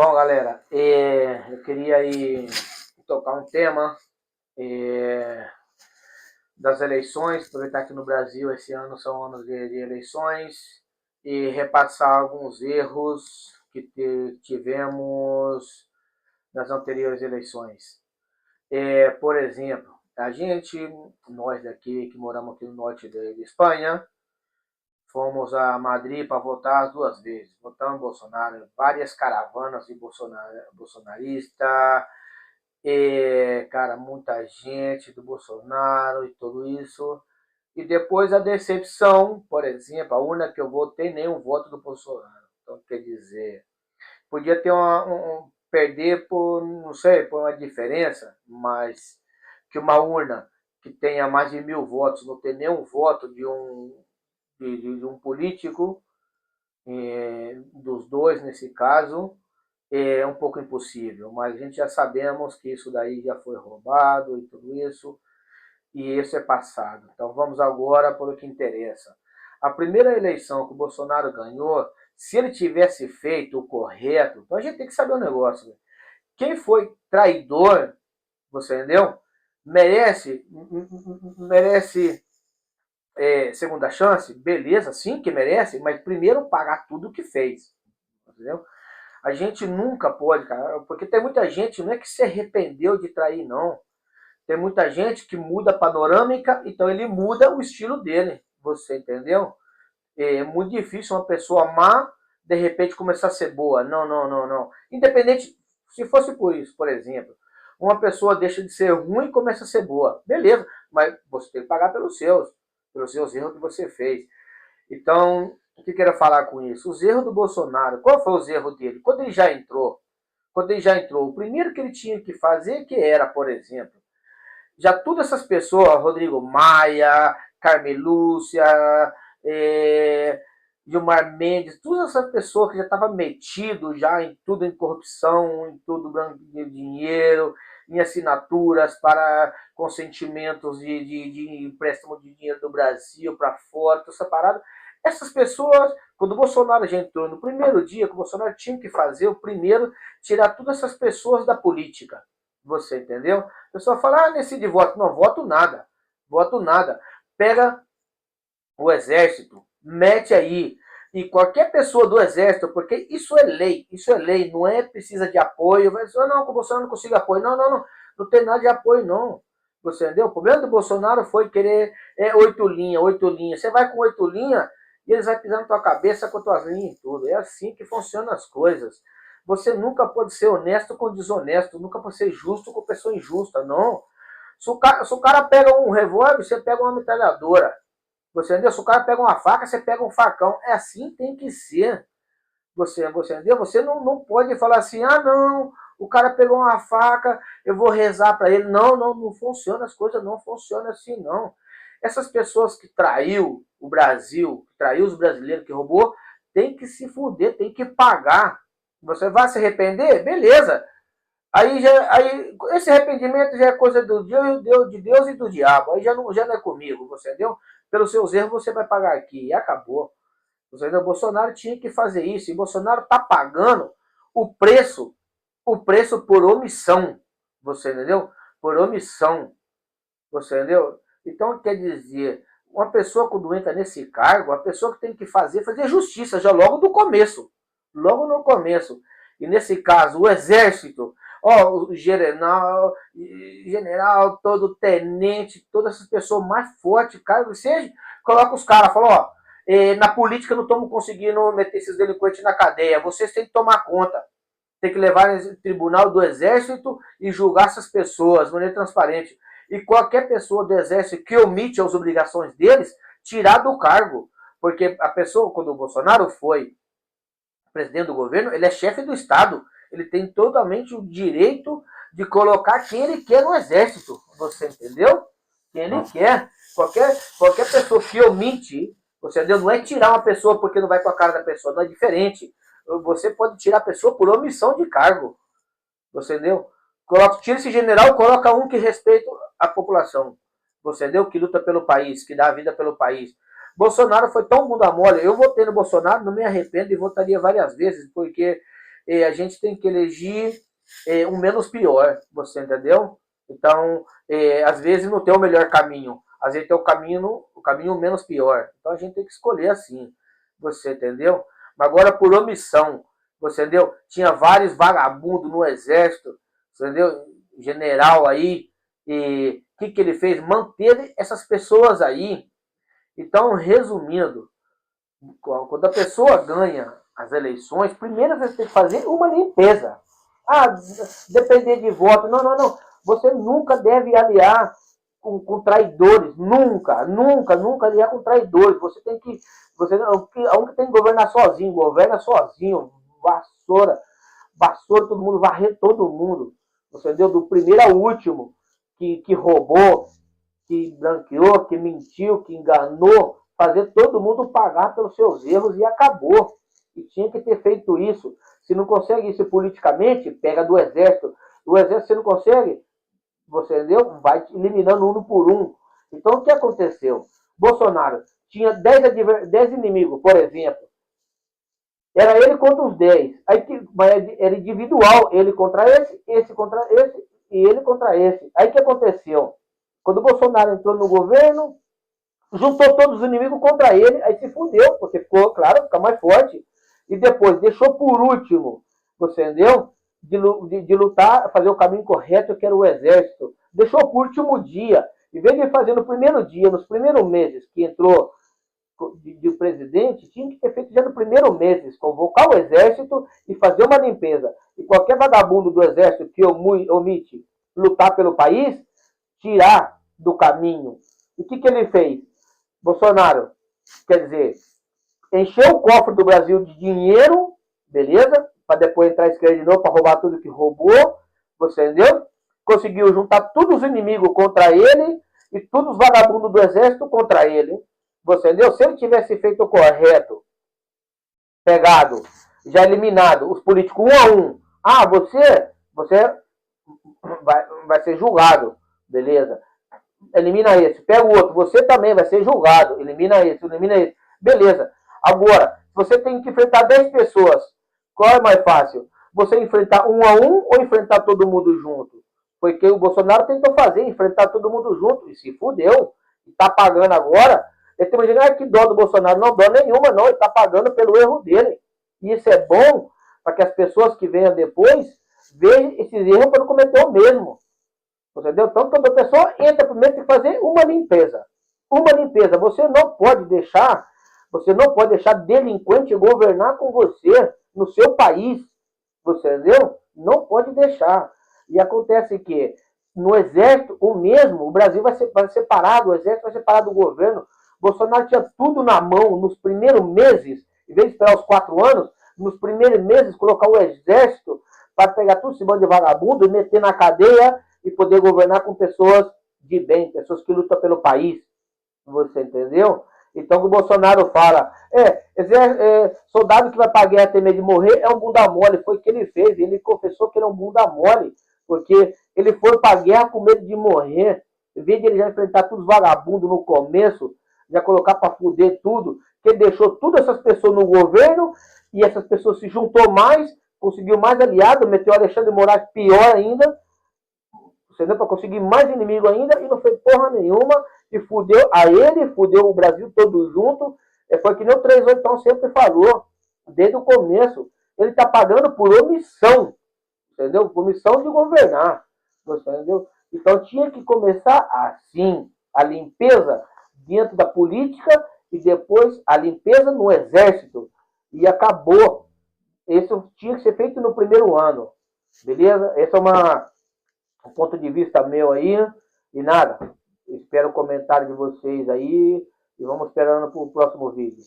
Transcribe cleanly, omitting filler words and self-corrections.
Bom, galera, eu queria aí tocar um tema é, das eleições, aproveitar que no Brasil esse ano são anos de eleições e repassar alguns erros que tivemos nas anteriores eleições. Por exemplo, nós daqui que moramos aqui no norte de Espanha, fomos a Madrid para votar as duas vezes. Votamos Bolsonaro, várias caravanas de bolsonarista, cara, muita gente do Bolsonaro e tudo isso. E depois a decepção, por exemplo, a urna que eu votei, nenhum voto do Bolsonaro. Então, quer dizer, podia ter perder por, não sei, por uma diferença, mas que uma urna que tenha mais de 1.000 votos não ter nenhum voto de um político, dos dois nesse caso, é um pouco impossível, mas a gente já sabemos que isso daí já foi roubado e tudo isso, e isso é passado. Então vamos agora para o que interessa. A primeira eleição que o Bolsonaro ganhou, se ele tivesse feito o correto, então a gente tem que saber um negócio. Né? Quem foi traidor, você entendeu? Merece segunda chance, beleza, sim que merece, mas primeiro pagar tudo que fez. Entendeu? A gente nunca pode, cara, porque tem muita gente, não é que se arrependeu de trair, não. Tem muita gente que muda a panorâmica, então ele muda o estilo dele. Você entendeu? É muito difícil uma pessoa má, de repente, começar a ser boa. Não, não, não, não. Independente, se fosse por isso, por exemplo, uma pessoa deixa de ser ruim e começa a ser boa. Beleza, mas você tem que pagar pelos seus erros que você fez. Então, o que eu quero falar com isso? Os erros do Bolsonaro, qual foi os erros dele? Quando ele já entrou, o primeiro que ele tinha que fazer, que era, por exemplo, já todas essas pessoas, Rodrigo Maia, Carmelúcia, é, Gilmar Mendes, todas essas pessoas que já estavam metidos já em tudo, em corrupção, em tudo branco de dinheiro, em assinaturas para consentimentos de empréstimo de dinheiro do Brasil para fora, toda essa parada. Essas pessoas, quando o Bolsonaro já entrou no primeiro dia, que o Bolsonaro tinha que fazer, o primeiro, tirar todas essas pessoas da política. Você entendeu? A pessoa fala, decide voto. Não, voto nada. Voto nada. Pega o exército, mete aí. E qualquer pessoa do exército, porque isso é lei, não é precisa de apoio. Vai dizer, não, que o Bolsonaro não consiga apoio. Não, não, não. Não tem nada de apoio, não. Você entendeu? O problema do Bolsonaro foi querer 8 linhas, 8 linhas. Você vai com 8 linhas e eles vão pisar na tua cabeça com as tuas linhas e tudo. É assim que funcionam as coisas. Você nunca pode ser honesto com desonesto, nunca pode ser justo com pessoa injusta, não. Se o cara pega um revólver, você pega uma metralhadora. Você entendeu? Se o cara pega uma faca, você pega um facão. É assim que tem que ser. Você entendeu? Você não pode falar assim, não, o cara pegou uma faca, eu vou rezar para ele. Não, não, não funciona, as coisas não funcionam assim, não. Essas pessoas que traiu o Brasil, que traiu os brasileiros, que roubou, tem que se fuder, tem que pagar. Você vai se arrepender? Beleza. Aí esse arrependimento já é coisa de Deus e do diabo. Aí já não é comigo, você entendeu? Pelos seus erros você vai pagar aqui. E acabou. Você entendeu? Bolsonaro tinha que fazer isso. E Bolsonaro está pagando o preço, o preço por omissão. Você entendeu? Por omissão. Você entendeu? Então, quer dizer, uma pessoa quando entra nesse cargo, a pessoa que tem que fazer justiça já logo do começo. Logo no começo. E nesse caso, o exército, o general, todo tenente, todas essas pessoas mais fortes, cargo seja, coloca os caras, fala, na política não estamos conseguindo meter esses delinquentes na cadeia, vocês têm que tomar conta. Tem que levar no tribunal do exército e julgar essas pessoas de maneira transparente. E qualquer pessoa do exército que omite as obrigações deles, tirar do cargo. Porque a pessoa, quando o Bolsonaro foi presidente do governo, ele é chefe do Estado. Ele tem totalmente o direito de colocar quem ele quer no exército. Você entendeu? Quem ele quer. Qualquer pessoa que omite, você entendeu? Não é tirar uma pessoa porque não vai com a cara da pessoa, não é diferente. Você pode tirar a pessoa por omissão de cargo. Você entendeu? Tira esse general, coloca um que respeita a população. Você entendeu? Que luta pelo país, que dá a vida pelo país. Bolsonaro foi tão bunda mole. Eu votei no Bolsonaro, não me arrependo e votaria várias vezes, porque a gente tem que eleger um menos pior, você entendeu? Então, às vezes não tem o melhor caminho, às vezes tem o caminho menos pior. Então a gente tem que escolher assim, você entendeu? Mas agora por omissão, você entendeu? Tinha vários vagabundos no exército, você entendeu? General aí, e o que ele fez? Manteve essas pessoas aí. Então, resumindo, quando a pessoa ganha as eleições, primeiro você tem que fazer uma limpeza. Ah, depender de voto. Não, não, não. Você nunca deve aliar com traidores. Nunca, nunca, nunca aliar com traidores. Você tem que. A única tem que governar sozinho. Governa sozinho. Vassoura. Vassoura, todo mundo, varrer todo mundo. Você entendeu? Do primeiro ao último que roubou, que branqueou, que mentiu, que enganou, fazer todo mundo pagar pelos seus erros e acabou. E tinha que ter feito isso. Se não consegue isso politicamente, pega do exército. O exército, se não consegue, você entendeu? Vai eliminando um por um. Então, o que aconteceu? Bolsonaro tinha 10 inimigos, por exemplo. Era ele contra os 10. Aí, era individual, ele contra esse contra esse, e ele contra esse. Aí o que aconteceu? Quando o Bolsonaro entrou no governo, juntou todos os inimigos contra ele, aí se fudeu, porque ficou, claro, fica mais forte. E depois deixou por último, você entendeu? De lutar, fazer o caminho correto, que era o exército. Deixou por último dia. Em vez de fazer no primeiro dia, nos primeiros meses que entrou de presidente, tinha que ter feito já no primeiro mês, convocar o exército e fazer uma limpeza. E qualquer vagabundo do exército que omite lutar pelo país, tirar do caminho. E o que ele fez? Bolsonaro, quer dizer, encheu o cofre do Brasil de dinheiro, beleza? Para depois entrar à esquerda de novo, para roubar tudo que roubou, você entendeu? Conseguiu juntar todos os inimigos contra ele e todos os vagabundos do exército contra ele. Você entendeu? Se ele tivesse feito o correto, pegado, já eliminado os políticos um a um. Ah, você vai ser julgado, beleza? Elimina esse, pega o outro, você também vai ser julgado, elimina esse, beleza. Agora, você tem que enfrentar 10 pessoas, qual é mais fácil? Você enfrentar um a um ou enfrentar todo mundo junto? Foi o que o Bolsonaro tentou fazer, enfrentar todo mundo junto, e se fudeu, e tá pagando agora. Ele tem imaginado que dó do Bolsonaro, não dó nenhuma não, ele tá pagando pelo erro dele. E isso é bom para que as pessoas que venham depois vejam esses erros para não cometer o mesmo. Entendeu? Então, quando a pessoa entra, primeiro tem que fazer uma limpeza. Uma limpeza. Você não pode deixar delinquente governar com você no seu país. Você entendeu? Não pode deixar. E acontece que no exército, o mesmo, o Brasil vai separado, o exército vai separar do governo. Bolsonaro tinha tudo na mão nos primeiros meses, em vez de esperar os 4 anos, nos primeiros meses colocar o exército para pegar tudo esse bando de vagabundo, meter na cadeia e poder governar com pessoas de bem, pessoas que lutam pelo país. Você entendeu? Então o Bolsonaro fala, soldado que vai pra guerra ter medo de morrer é um bunda mole. Foi o que ele fez, ele confessou que ele é um bunda mole, porque ele foi pra guerra com medo de morrer. Em vez de ele já enfrentar todos os vagabundos no começo, já colocar pra fuder tudo, que ele deixou todas essas pessoas no governo, e essas pessoas se juntou mais, conseguiu mais aliado, meteu o Alexandre Moraes pior ainda, entendeu? Para conseguir mais inimigo ainda, e não fez porra nenhuma, e fudeu a ele, fudeu o Brasil todo junto. Foi que nem o 38 sempre falou, desde o começo. Ele está pagando por omissão, entendeu? Por omissão de governar, entendeu? Então tinha que começar assim, a limpeza dentro da política e depois a limpeza no exército. E acabou. Isso tinha que ser feito no primeiro ano, beleza? Essa é um ponto de vista meu aí, e nada, espero o comentário de vocês aí, e vamos esperando para o próximo vídeo.